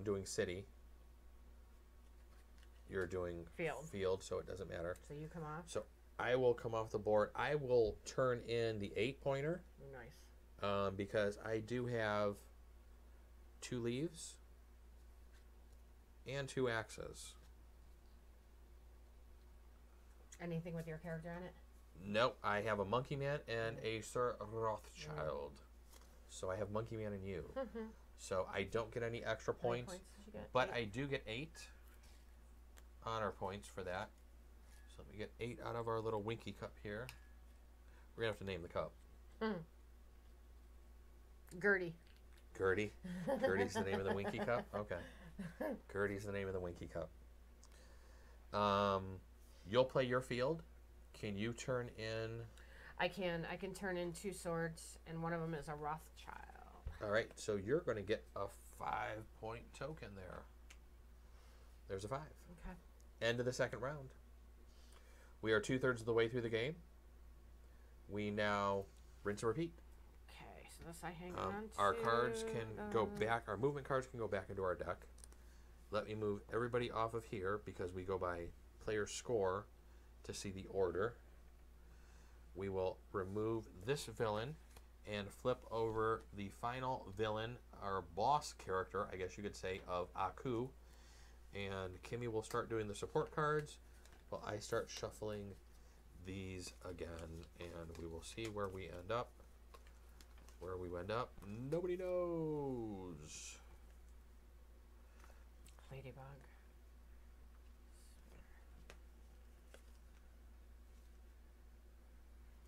doing city. You're doing field, so it doesn't matter. So you come off. So I will come off the board. I will turn in the 8-pointer. Nice. Because I do have 2 leaves and 2 axes. Anything with your character on it? Nope. I have a Monkey Man and a Sir Rothschild. So I have Monkey Man and you. So I don't get any extra points. How many points did you get? But 8? I do get 8 honor points for that. So let me get 8 out of our little Winky cup here. We're going to have to name the cup. Gertie. Gertie? Gertie's the name of the Winky cup? Okay. Gertie's the name of the Winky cup. You'll play your field. Can you turn in... I can turn in 2 swords, and one of them is a Rothschild. All right, so you're going to get a 5-point token there. There's a 5. Okay. End of the second round. We are 2/3 of the way through the game. We now rinse and repeat. Okay, so this I hang on to. Our cards can go back. Our movement cards can go back into our deck. Let me move everybody off of here because we go by player score to see the order. We will remove this villain and flip over the final villain, our boss character, I guess you could say, of Aku. And Kimmy will start doing the support cards while I start shuffling these again. And we will see where we end up. Where we end up, nobody knows. Ladybug.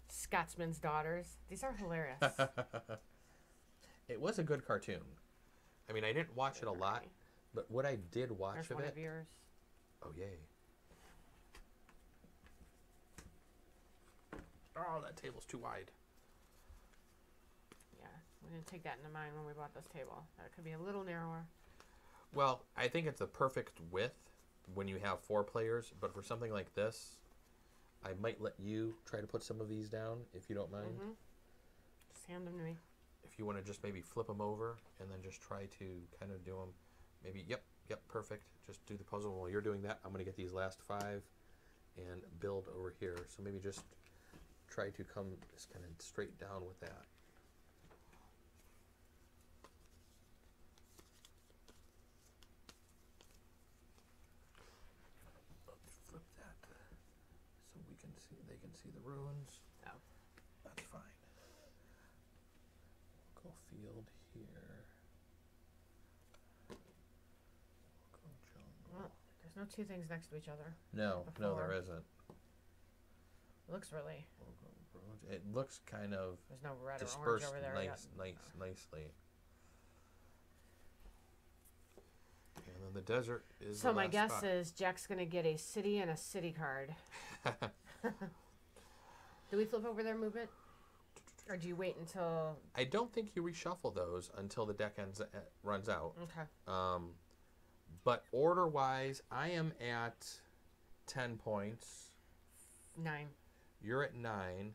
Scotsman's Daughters. These are hilarious. It was a good cartoon. I mean, I didn't watch it a lot, but what I did watch There's of one it... of yours. Oh, yay. Oh, that table's too wide. Yeah, we didn't take that into mind when we bought this table. That could be a little narrower. Well, I think it's the perfect width when you have 4 players, but for something like this, I might let you try to put some of these down, if you don't mind. Just hand them to me. if you want to just maybe flip them over and then just try to kind of do them, maybe, yep, perfect. Just do the puzzle. While you're doing that, I'm going to get these last 5 and build over here. So maybe just try to come just kind of straight down with that. Flip that so we can see, they can see the ruins. Oh. That's fine. We'll go field here. We'll go jungle. Well, there's no 2 things next to each other. No, there isn't. It looks really. It looks kind of There's no red or orange dispersed over there yet. nicely. And then the desert is. So the my last guess spot. is Jack's gonna get a city and a city card. Do we flip over their movement, or do you wait until? I don't think you reshuffle those until the deck runs out. Okay. But order-wise, I am at 10 points. 9. You're at 9.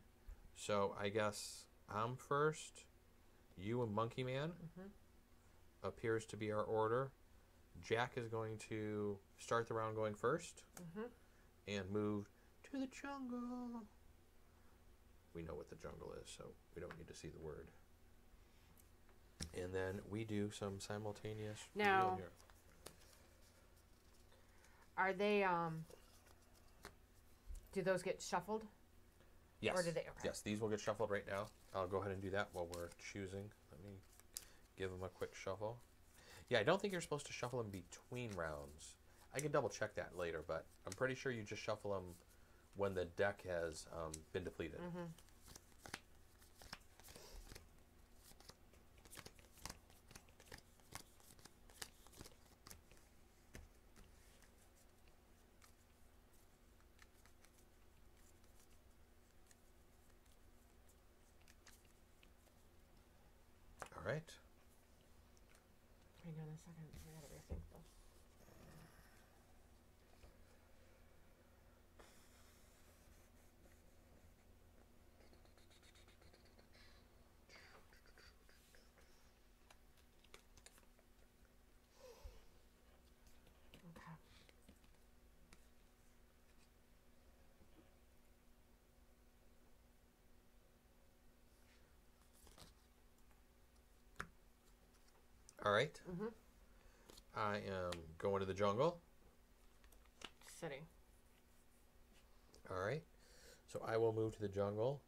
So I guess I'm first. You and Monkey Man appears to be our order. Jack is going to start the round going first and move to the jungle. We know what the jungle is, so we don't need to see the word. And then we do some simultaneous Now, reveal here. Are they do those get shuffled? Yes. Or do they? Okay. Yes, these will get shuffled right now. I'll go ahead and do that while we're choosing. Let me give them a quick shuffle. Yeah, I don't think you're supposed to shuffle them between rounds. I can double check that later, but I'm pretty sure you just shuffle them when the deck has been depleted. All right. Hang on a second. I gotta rethink this. Okay. All right. I am going to the jungle. City. All right. So I will move to the jungle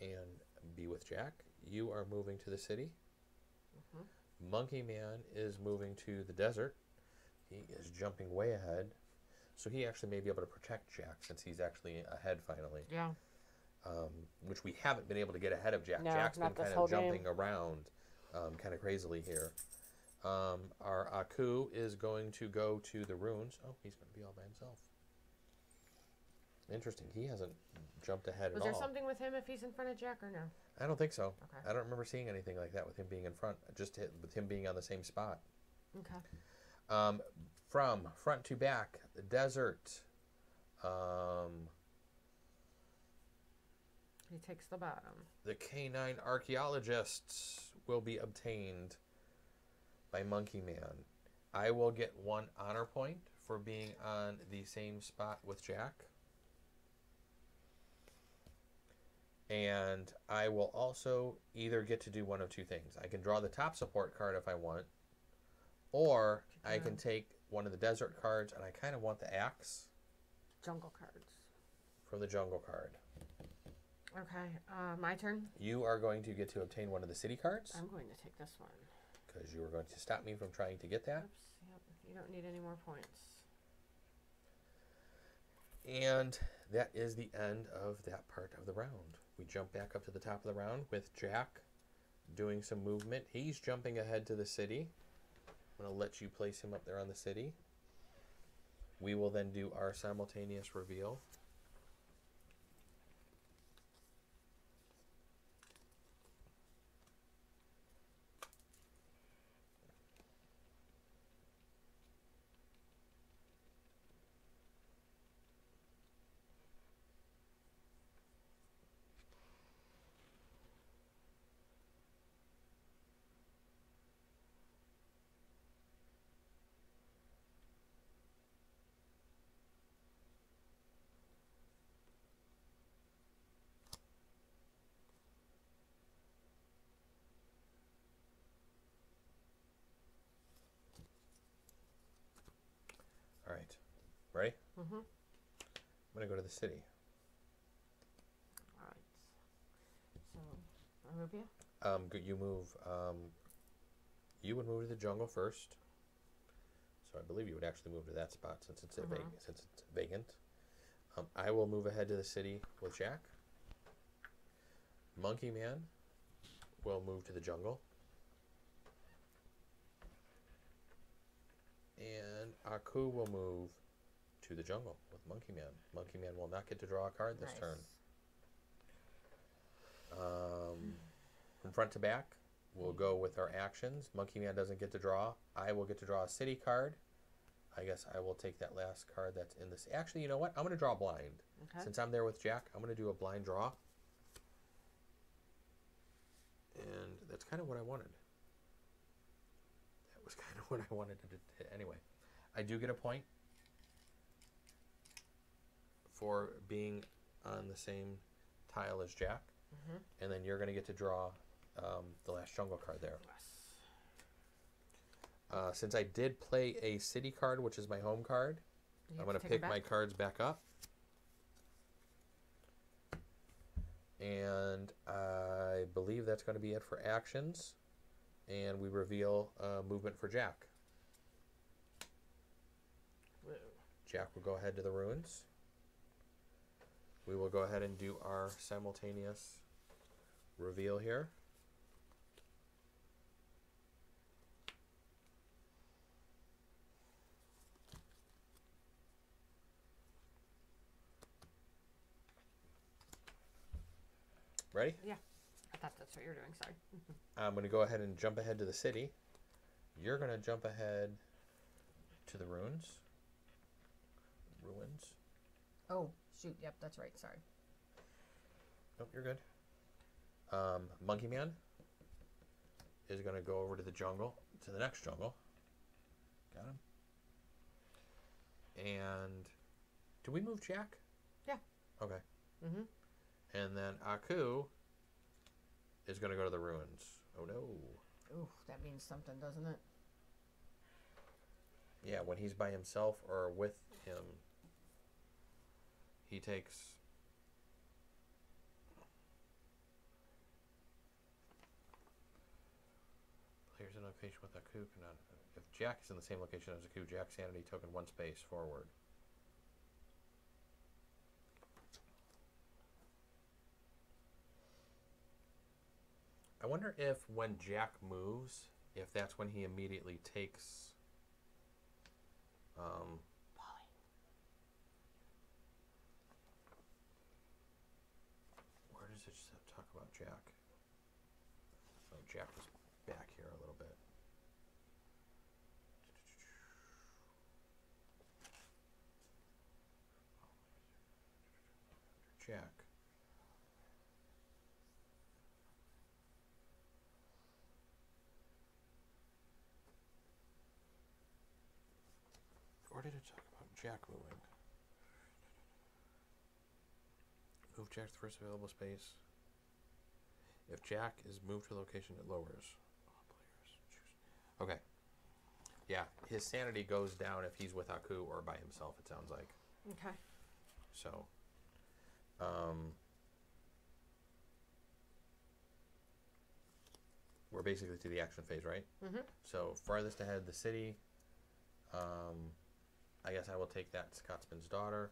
and be with Jack. You are moving to the city. Monkey Man is moving to the desert. He is jumping way ahead. So he actually may be able to protect Jack since he's actually ahead finally. Yeah. Which we haven't been able to get ahead of Jack. No, Jack's been not this kind whole of jumping game. around kind of crazily here. Our Aku is going to go to the ruins. Oh, he's going to be all by himself. Interesting. He hasn't jumped ahead Was at there all. something with him if he's in front of Jack or no? I don't think so. Okay. I don't remember seeing anything like that with him being in front. Just with him being on the same spot. Okay. From front to back, the desert. He takes the bottom. The canine archaeologists will be obtained by Monkey Man. I will get 1 honor point for being on the same spot with Jack. And I will also either get to do one of 2 things. I can draw the top support card if I want, or I can take one of the desert cards, and I kind of want the axe. Jungle cards. From the jungle card. Okay. My turn. You are going to get to obtain one of the city cards, I'm going to take this one. because you are going to stop me from trying to get that. Oops. Yep. You don't need any more points. And that is the end of that part of the round. We jump back up to the top of the round with Jack doing some movement. He's jumping ahead to the city. I'm going to let you place him up there on the city. We will then do our simultaneous reveal. Ready? Mm-hmm. I'm going to go to the city. All right. So, I move you? You move. You would move to the jungle first. So I believe you would actually move to that spot since it's vacant. I will move ahead to the city with Jack. Monkey Man will move to the jungle. And Aku will move to the jungle with Monkey Man. Monkey Man will not get to draw a card this turn. From front to back, we'll go with our actions. Monkey Man doesn't get to draw. I will get to draw a city card. I guess I will take that last card that's in this. Actually, you know what? I'm going to draw blind. Okay. Since I'm there with Jack, I'm going to do a blind draw. And that's kind of what I wanted. That was kind of what I wanted to do. Anyway, I do get a point for being on the same tile as Jack. Mm-hmm. And then you're going to get to draw the last jungle card there. Yes. Since I did play a city card, which is my home card, I'm going to pick my cards back up. And I believe that's going to be it for actions. And we reveal movement for Jack. Whoa. Jack will go ahead to the ruins. We will go ahead and do our simultaneous reveal here. Ready? Yeah. I thought that's what you were doing. Sorry. I'm going to go ahead and jump ahead to the city. You're going to jump ahead to the ruins. Ruins. Oh, shoot. Yep, that's right. Sorry. Nope, you're good. Monkey Man is going to go over to the jungle, to the next jungle. Got him. And do we move Jack? Yeah. Okay. Mm-hmm. And then Aku is going to go to the ruins. Oh, no. Ooh, that means something, doesn't it? Yeah, when he's by himself or with him, he takes... Players in location with Aku cannot... If Jack is in the same location as Aku, Jack's sanity token 1 space forward. I wonder if when Jack moves, if that's when he immediately takes... Where does it talk about Jack? Oh, Jack was back here a little bit. Jack. Where did it talk about Jack moving? Move Jack to the first available space. If Jack is moved to a location, it lowers. All players choose. Okay. Yeah, his sanity goes down if he's with Aku or by himself, it sounds like. Okay. So, we're basically to the action phase, right? Mm-hmm. So, farthest ahead, the city. I guess I will take that Scotsman's daughter.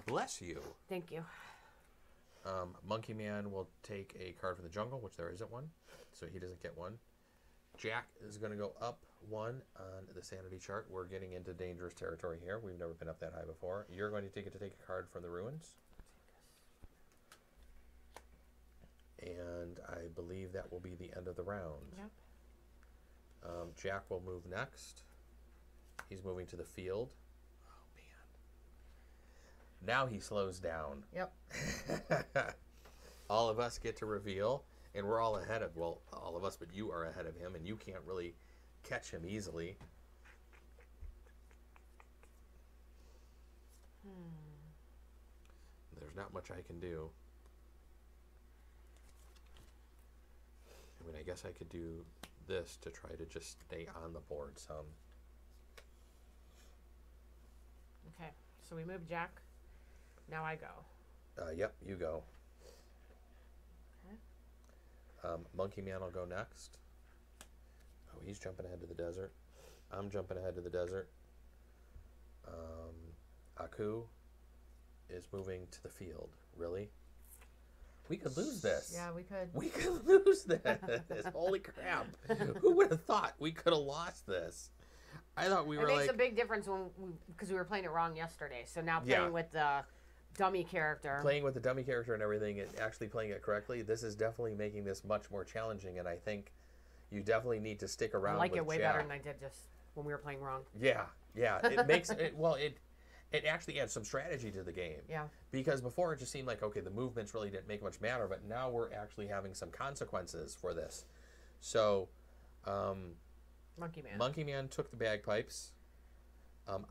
Bless you. Thank you. Monkey Man will take a card from the jungle, which there isn't one, so he doesn't get one. Jack is going to go up 1 on the sanity chart. We're getting into dangerous territory here. We've never been up that high before. You're going to take a card from the ruins. And I believe that will be the end of the round. Yep. Jack will move next. He's moving to the field. Oh, man. Now he slows down. Yep. All of us get to reveal, and we're all ahead of, well, all of us, but you are ahead of him, and you can't really catch him easily. There's not much I can do. I mean, I guess I could do this to try to just stay on the board some. Okay, so we move Jack. Now I go. Yep, you go. Okay. Monkey Man will go next. Oh, he's jumping ahead to the desert. I'm jumping ahead to the desert. Aku is moving to the field. Really? We could lose this. Yeah, we could. We could lose this. Holy crap. Who would have thought we could have lost this? I thought we were like... It makes a big difference because we were playing it wrong yesterday. So now playing with the dummy character. Playing with the dummy character and everything and actually playing it correctly, this is definitely making this much more challenging. And I think you definitely need to stick around with I like it way Jack. better than I did just when we were playing wrong. Yeah. It makes it... Well, it actually adds some strategy to the game. Yeah. Because before it just seemed like, okay, the movements really didn't make much matter, but now we're actually having some consequences for this. So, Monkey Man took the bagpipes.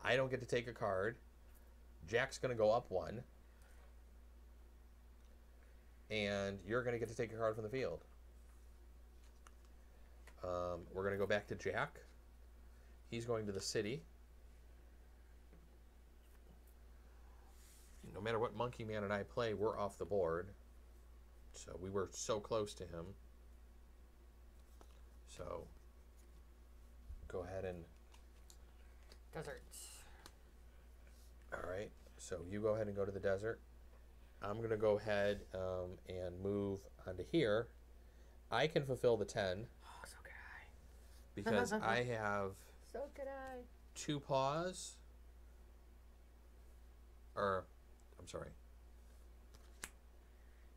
I don't get to take a card. Jack's going to go up one. And you're going to get to take a card from the field. We're going to go back to Jack. He's going to the city. No matter what Monkey Man and I play, we're off the board. So we were so close to him. So go ahead and... Deserts. All right. So you go ahead and go to the desert. I'm going to go ahead and move onto here. I can fulfill the 10. Oh, so could I. Because I have... So could I. 2 paws. Or... I'm sorry.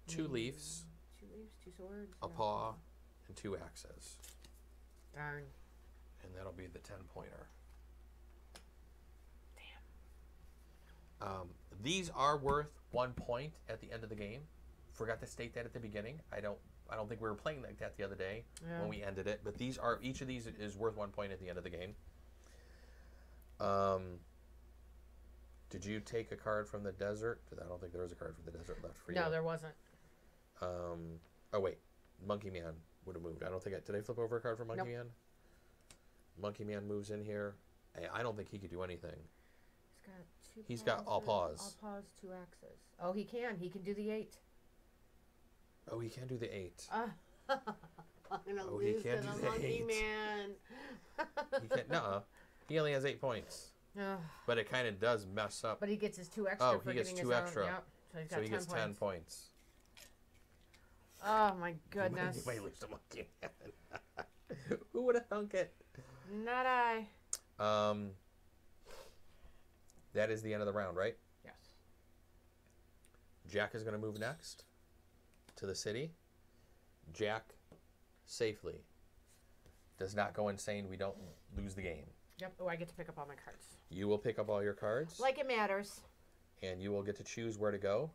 2 leaves. 2 leaves, 2 swords. A paw, and 2 axes. Darn. And that'll be the 10-pointer. Damn. These are worth 1 point at the end of the game. Forgot to state that at the beginning. I don't think we were playing like that the other day when we ended it. But each of these is worth 1 point at the end of the game. Did you take a card from the desert? Because I don't think there was a card from the desert left for you. No, there wasn't. Oh, wait. Monkey Man would have moved. I don't think did I flip over a card for Monkey Man? Monkey Man moves in here. I don't think he could do anything. He's got all paws. All paws, 2 axes. Oh, he can. He can do the 8. Oh, he can do the 8. I'm going to lose he can't to do the the Monkey 8. Man. He can't. Nuh-uh. He only has 8 points. But it kind of does mess up. But he gets his 2 extra for he gets getting 2 his extra. Own. Yep. So he gets 10 points. Oh, my goodness. You might lose to Monkey Man. Who would have thunk it? Not I. That is the end of the round, right? Yes. Jack is going to move next to the city. Jack safely does not go insane. We don't lose the game. Yep. Oh, I get to pick up all my cards. You will pick up all your cards. Like it matters. And you will get to choose where to go.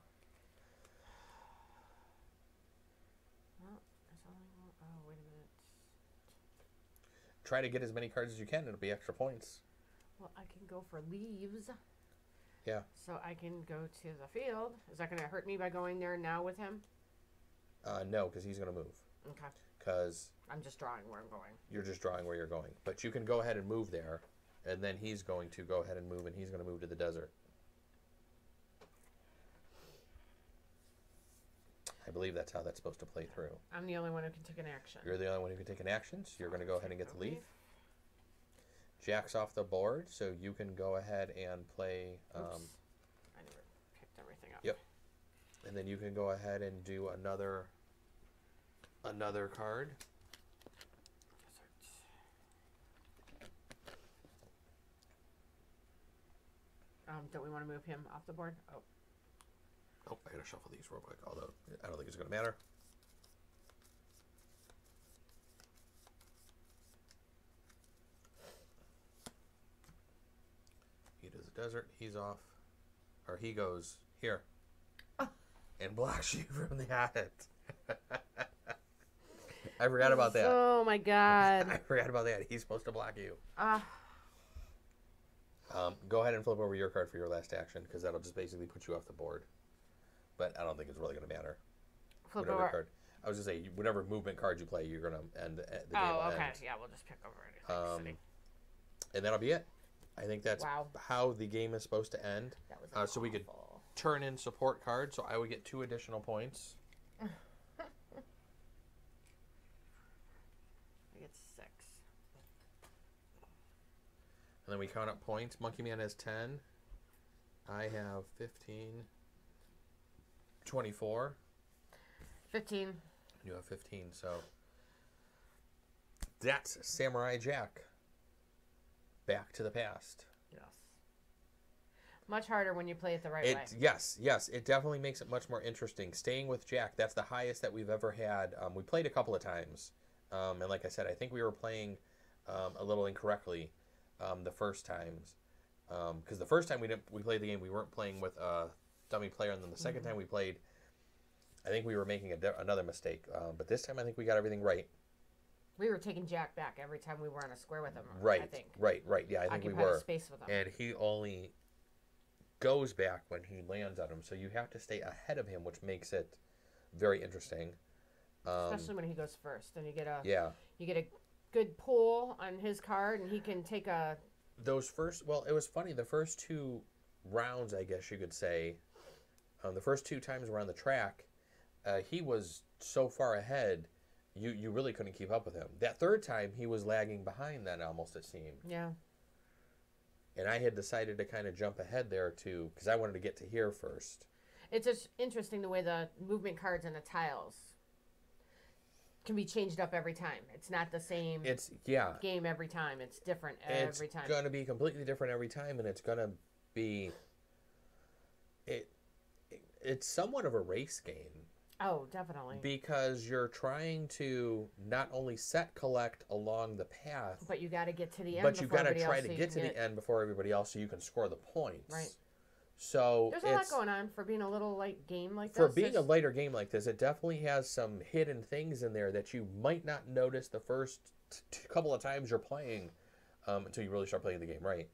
Well, there's only one. Oh, wait a minute. Try to get as many cards as you can. It'll be extra points. Well, I can go for leaves. Yeah. So I can go to the field. Is that going to hurt me by going there now with him? No, because he's going to move. Okay. Because I'm just drawing where I'm going. You're just drawing where you're going. But you can go ahead and move there. And then he's going to go ahead and move, and he's going to move to the desert. I believe that's how that's supposed to play through. I'm the only one who can take an action. You're the only one who can take an action, so you're going to go ahead and get the leaf. Jack's off the board, so you can go ahead and play... I never picked everything up. Yep. And then you can go ahead and do another card. Don't we want to move him off the board? Oh. Oh, I gotta shuffle these real quick, although I don't think it's gonna matter. He does the desert, he's off. Or he goes here. And blocks you from the attic. I forgot about that. Oh my god. I forgot about that. He's supposed to block you. Go ahead and flip over your card for your last action, because that'll just basically put you off the board. But I don't think it's really going to matter. Flip whatever over. Card. I was going to say, whatever movement card you play, you're going to end the game. Oh, okay. End. Yeah, we'll just pick over anything. And that'll be it. I think that's Wow. how the game is supposed to end. That was So we could awful. turn in support cards, so I would get 2 additional points. I get 6. And then we count up points. Monkey Man has 10. I have 15. 24. 15. You have 15, so that's Samurai Jack. Back to the Past. Yes. Much harder when you play it the right way. Yes, it definitely makes it much more interesting. Staying with Jack, that's the highest that we've ever had. We played a couple of times, and like I said, I think we were playing a little incorrectly the first times, because the first time we played the game, we weren't playing with a dummy player, and then the second time we played, I think we were making another mistake. But this time, I think we got everything right. We were taking Jack back every time we were on a square with him. Right, I think. right. Yeah, I think we were. Space with him. And he only goes back when he lands on him, so you have to stay ahead of him, which makes it very interesting. Especially when he goes first, and you get a good pull on his card, and he can take a. It was funny. The first 2 rounds, I guess you could say, the first 2 times we're on the track, he was so far ahead. You really couldn't keep up with him. That third time, he was lagging behind then almost, it seemed. Yeah. And I had decided to kind of jump ahead there, too, because I wanted to get to here first. It's just interesting the way the movement cards and the tiles can be changed up every time. It's not the same game every time. It's different every time. It's going to be completely different every time, and it's going to be... It's somewhat of a race game. Oh, definitely. Because you're trying to not only set collect along the path, but you got to get to the end. But you got to try to get to the end before everybody else, so you can score the points. Right. So there's a lot going on for being a little light game like this. For being a lighter game like this, it definitely has some hidden things in there that you might not notice the first couple of times you're playing, until you really start playing the game right.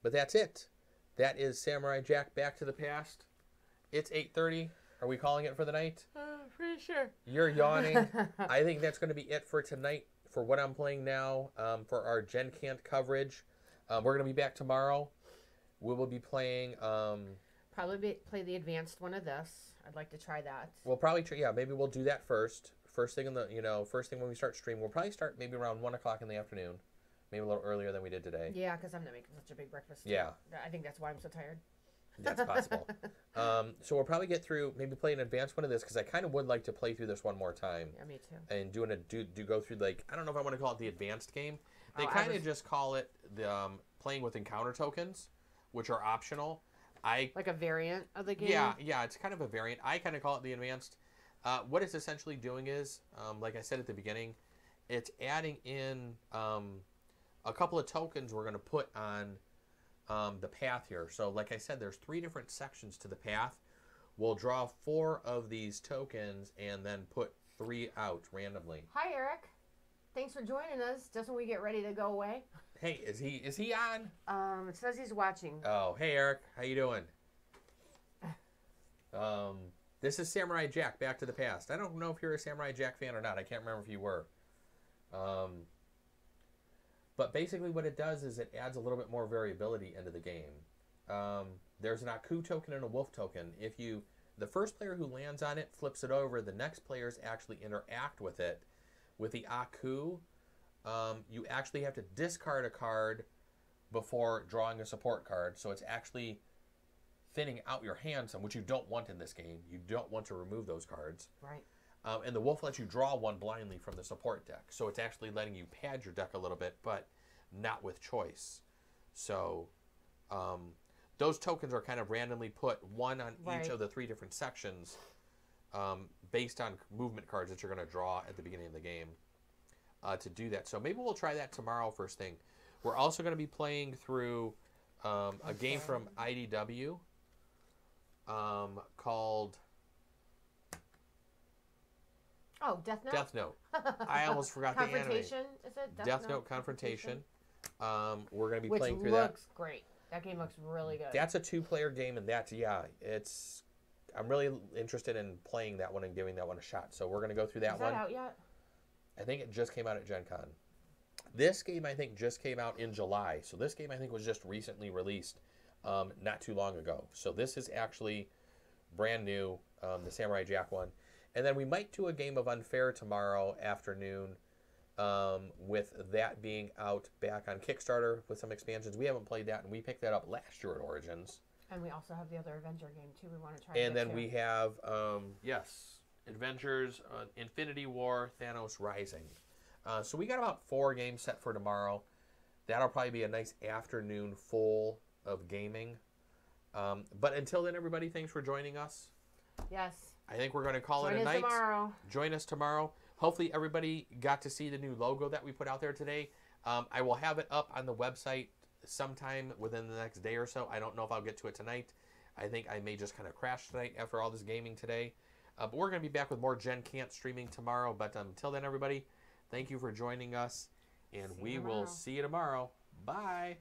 But that's it. That is Samurai Jack Back to the Past. It's 8:30. Are we calling it for the night? Pretty sure. You're yawning. I think that's going to be it for tonight for what I'm playing now for our GenCant coverage. We're going to be back tomorrow. We will be playing... probably play the advanced one of this. I'd like to try that. We'll probably... maybe we'll do that first. First thing when we start stream. We'll probably start maybe around 1 o'clock in the afternoon. Maybe a little earlier than we did today. Yeah, because I'm not making such a big breakfast. Yeah. I think that's why I'm so tired. That's possible. So we'll probably get through, maybe play an advanced one of this, because I kind of would like to play through this one more time. Yeah, me too. And go through, like, I don't know if I want to call it the advanced game. They kind of just call it the playing with encounter tokens, which are optional. Like a variant of the game? Yeah, it's kind of a variant. I kind of call it the advanced. What it's essentially doing is, like I said at the beginning, it's adding in... a couple of tokens we're going to put on the path here. So like I said, there's 3 different sections to the path. We'll draw 4 of these tokens and then put 3 out randomly. Hi, Eric. Thanks for joining us. Doesn't we get ready to go away? Hey, is he on? It says he's watching. Oh, hey, Eric. How you doing? This is Samurai Jack Back to the Past. I don't know if you're a Samurai Jack fan or not. I can't remember if you were. But basically what it does is it adds a little bit more variability into the game. There's an Aku token and a Wolf token. The first player who lands on it flips it over, the next players actually interact with it. With the Aku, you actually have to discard a card before drawing a support card. So it's actually thinning out your hand some, which you don't want in this game. You don't want to remove those cards. Right. And the Wolf lets you draw one blindly from the support deck. So it's actually letting you pad your deck a little bit, but not with choice. So those tokens are kind of randomly put, one on each of the 3 different sections, based on movement cards that you're going to draw at the beginning of the game to do that. So maybe we'll try that tomorrow first thing. We're also going to be playing through a game from IDW called... Oh, Death Note? Death Note. I almost forgot the anime. Confrontation, is it? Death Note Confrontation. We're going to be playing through that. that. Which looks great. That game looks really good. That's a 2-player game, and I'm really interested in playing that one and giving that one a shot. So we're going to go through that one. Is that out yet? I think it just came out at GenCon. This game, I think, just came out in July. So this game, I think, was just recently released not too long ago. So this is actually brand new, the Samurai Jack one. And then we might do a game of Unfair tomorrow afternoon with that being out back on Kickstarter with some expansions. We haven't played that, and we picked that up last year at Origins. And we also have the other Avenger game, too, we want to try and then to. We have, yes, Avengers, Infinity War, Thanos Rising. So we got about 4 games set for tomorrow. That'll probably be a nice afternoon full of gaming. But until then, everybody, thanks for joining us. Yes. I think we're going to call it a night. Join us tomorrow. Hopefully, everybody got to see the new logo that we put out there today. I will have it up on the website sometime within the next day or so. I don't know if I'll get to it tonight. I think I may just kind of crash tonight after all this gaming today. But we're going to be back with more GenCant streaming tomorrow. But until then, everybody, thank you for joining us, and we will see you tomorrow. Bye.